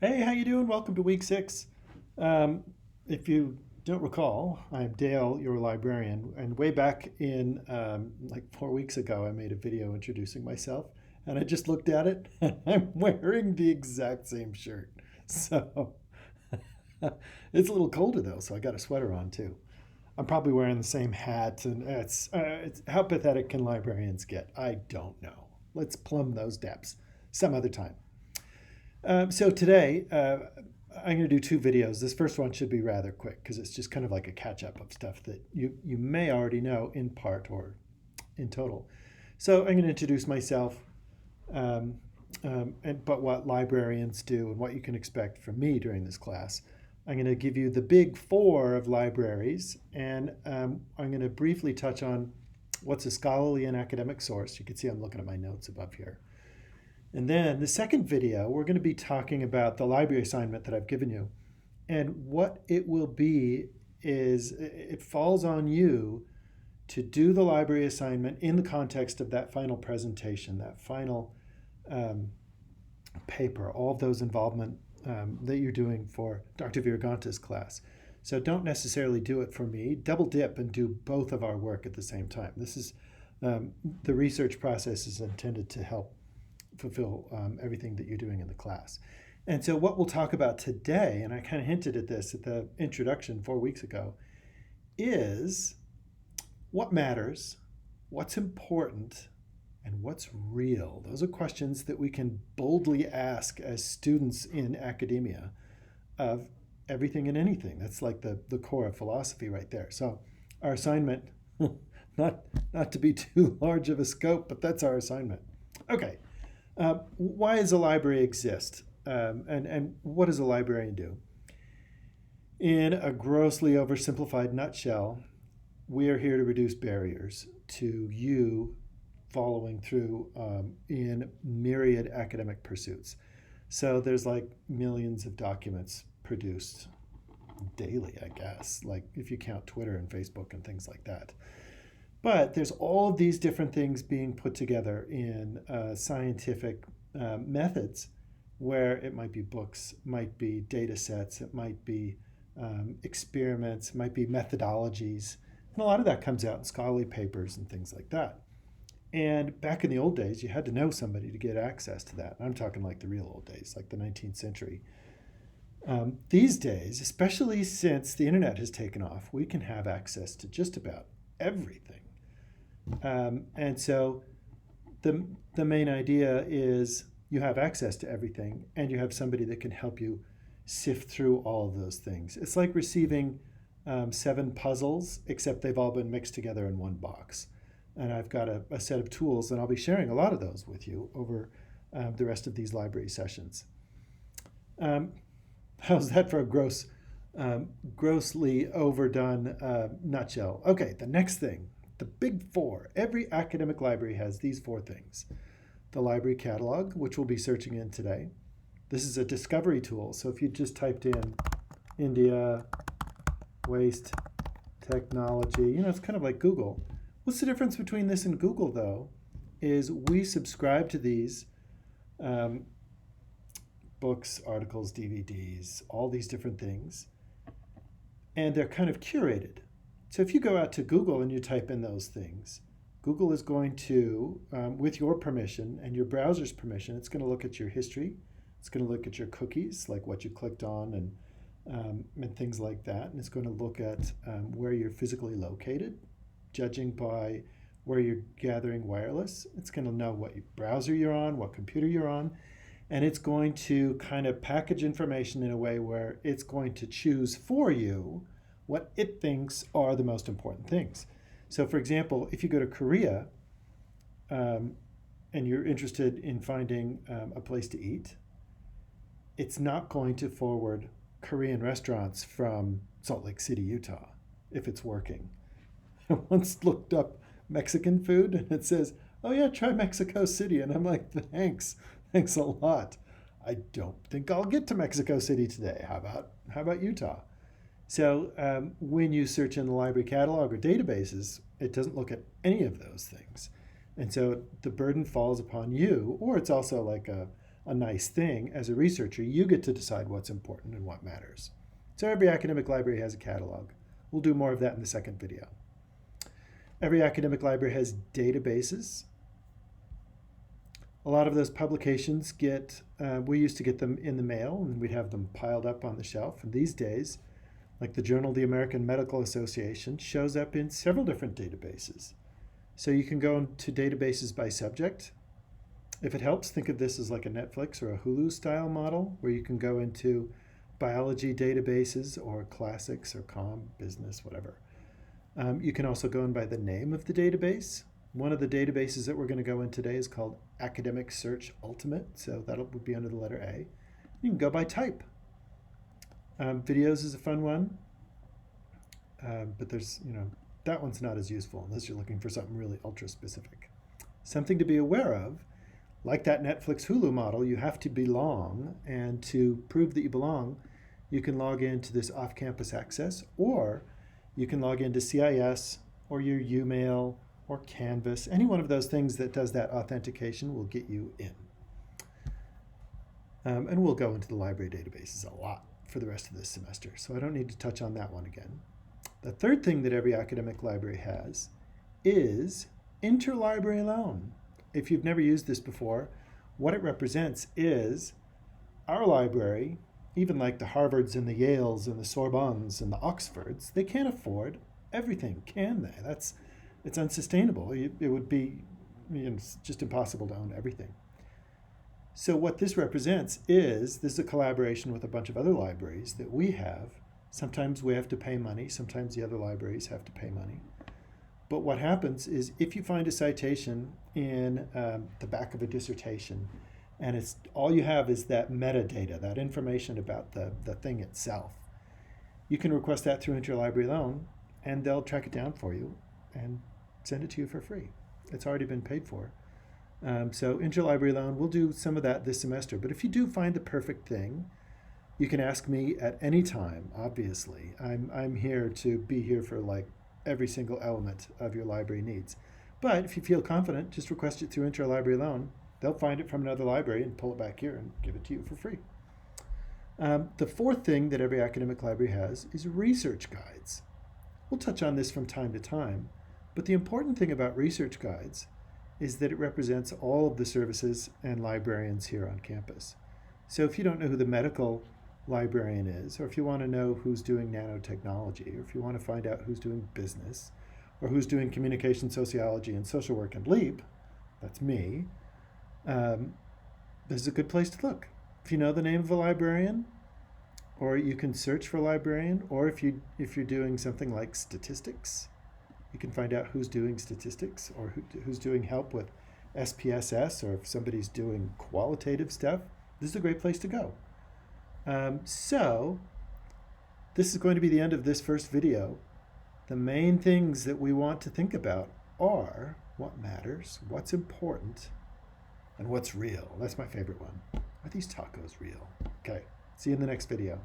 Hey, how you doing? Welcome to week 6. Um, if you don't recall, I'm Dale, your librarian, and way back in like 4 weeks ago, I made a video introducing myself, and I just looked at it, and I'm wearing the exact same shirt. So it's a little colder though, so I got a sweater on too. I'm probably wearing the same hat, and it's how pathetic can librarians get? I don't know. Let's plumb those depths some other time. So today, I'm going to do two videos. This first one should be rather quick because it's just kind of like a catch up of stuff that you may already know in part or in total. So I'm going to introduce myself, um, but what librarians do and what you can expect from me during this class. I'm going to give you the big four of libraries, and I'm going to briefly touch on what's a scholarly and academic source. You can see I'm looking at my notes above here. And then the second video, we're going to be talking about the library assignment that I've given you. And what it will be is it falls on you to do the library assignment in the context of that final presentation, that final um, paper, all of those involvement that you're doing for Dr. Viraganta's class. So don't necessarily do it for me. Double dip and do both of our work at the same time. This is the research process is intended to help fulfill everything that you're doing in the class. And so, what we'll talk about today, and I kind of hinted at this at the introduction 4 weeks ago, is what matters, what's important, and what's real. Those are questions that we can boldly ask as students in academia of everything and anything. That's like the core of philosophy right there. So, our assignment, not, not to be too large of a scope, but that's our assignment. Okay, why does a library exist? And what does a librarian do? In a grossly oversimplified nutshell, we are here to reduce barriers to you following through in myriad academic pursuits. So there's like millions of documents produced daily, I guess, like if you count Twitter and Facebook and things like that. But there's all of these different things being put together in scientific methods where it might be books, might be data sets, it might be experiments, it might be methodologies. And a lot of that comes out in scholarly papers and things like that. And back in the old days, you had to know somebody to get access to that. I'm talking like the real old days, like the 19th century. These days, especially since the internet has taken off, we can have access to just about everything. And so the main idea is you have access to everything and you have somebody that can help you sift through all of those things. It's like receiving 7 puzzles, except they've all been mixed together in one box. And I've got a set of tools, and I'll be sharing a lot of those with you over the rest of these library sessions. Um, how's that for a grossly overdone nutshell? Okay, the next thing, the big four. Every academic library has these four things: the library catalog, which we'll be searching in today. This is a discovery tool. So if you just typed in India waste technology, it's kind of like Google. What's the difference between this and Google, though, is we subscribe to these um, books, articles, DVDs, all these different things, and they're kind of curated. So if you go out to Google and you type in those things, Google is going to, with your permission and your browser's permission, it's going to look at your history. It's going to look at your cookies, like what you clicked on and things like that. And it's going to look at where you're physically located, judging by where you're gathering wireless. It's going to know what browser you're on, what computer you're on, and it's going to kind of package information in a way where it's going to choose for you what it thinks are the most important things. So, for example, if you go to Korea um, and you're interested in finding a place to eat, it's not going to forward Korean restaurants from Salt Lake City, Utah, if it's working. I once looked up Mexican food and it says, oh yeah, try Mexico City. And I'm like, thanks a lot. I don't think I'll get to Mexico City today. How about Utah? So when you search in the library catalog or databases, it doesn't look at any of those things. And so the burden falls upon you, or it's also like a a nice thing. As a researcher, you get to decide what's important and what matters. So every academic library has a catalog. We'll do more of that in the second video. Every academic library has databases. A lot of those publications we used to get them in the mail, and we'd have them piled up on the shelf. And these days, like the Journal of the American Medical Association, shows up in several different databases. So you can go into databases by subject. If it helps, think of this as like a Netflix or a Hulu style model, where you can go into biology databases or classics or business, whatever. You can also go in by the name of the database. One of the databases that we're going to go in today is called Academic Search Ultimate, so that would be under the letter A. You can go by type. Videos is a fun one, but there's, that one's not as useful unless you're looking for something really ultra specific. Something to be aware of, like that Netflix Hulu model, you have to belong, and to prove that you belong, you can log into this off-campus access, or you can log into CIS or your UMail or Canvas. Any one of those things that does that authentication will get you in. And we'll go into the library databases a lot for the rest of this semester, so I don't need to touch on that one again. The third thing that every academic library has is interlibrary loan. If you've never used this before, what it represents is our library, even like the Harvards and the Yales and the Sorbonnes and the Oxfords, they can't afford everything, can they? It's unsustainable. It would be it's just impossible to own everything. So what this represents is this is a collaboration with a bunch of other libraries that we have. Sometimes we have to pay money. Sometimes the other libraries have to pay money. But what happens is if you find a citation in the back of a dissertation, and it's all you have is that metadata, that information about the thing itself, you can request that through Interlibrary Loan, and they'll track it down for you and send it to you for free. It's already been paid for. So Interlibrary Loan, we'll do some of that this semester. But if you do find the perfect thing, you can ask me at any time, obviously. I'm here to be here for like every single element of your library needs. But if you feel confident, just request it through Interlibrary Loan. They'll find it from another library and pull it back here and give it to you for free. The fourth thing that every academic library has is research guides. We'll touch on this from time to time, but the important thing about research guides is that it represents all of the services and librarians here on campus. So if you don't know who the medical librarian is, or if you want to know who's doing nanotechnology, or if you want to find out who's doing business, or who's doing communication sociology and social work and LEAP, that's me, this is a good place to look. If you know the name of a librarian, or you can search for a librarian, or if you're doing something like statistics, you can find out who's doing statistics, or who's doing help with SPSS, or if somebody's doing qualitative stuff. This is a great place to go. So this is going to be the end of this first video. The main things that we want to think about are what matters, what's important, and what's real. That's my favorite one. Are these tacos real? Okay, see you in the next video.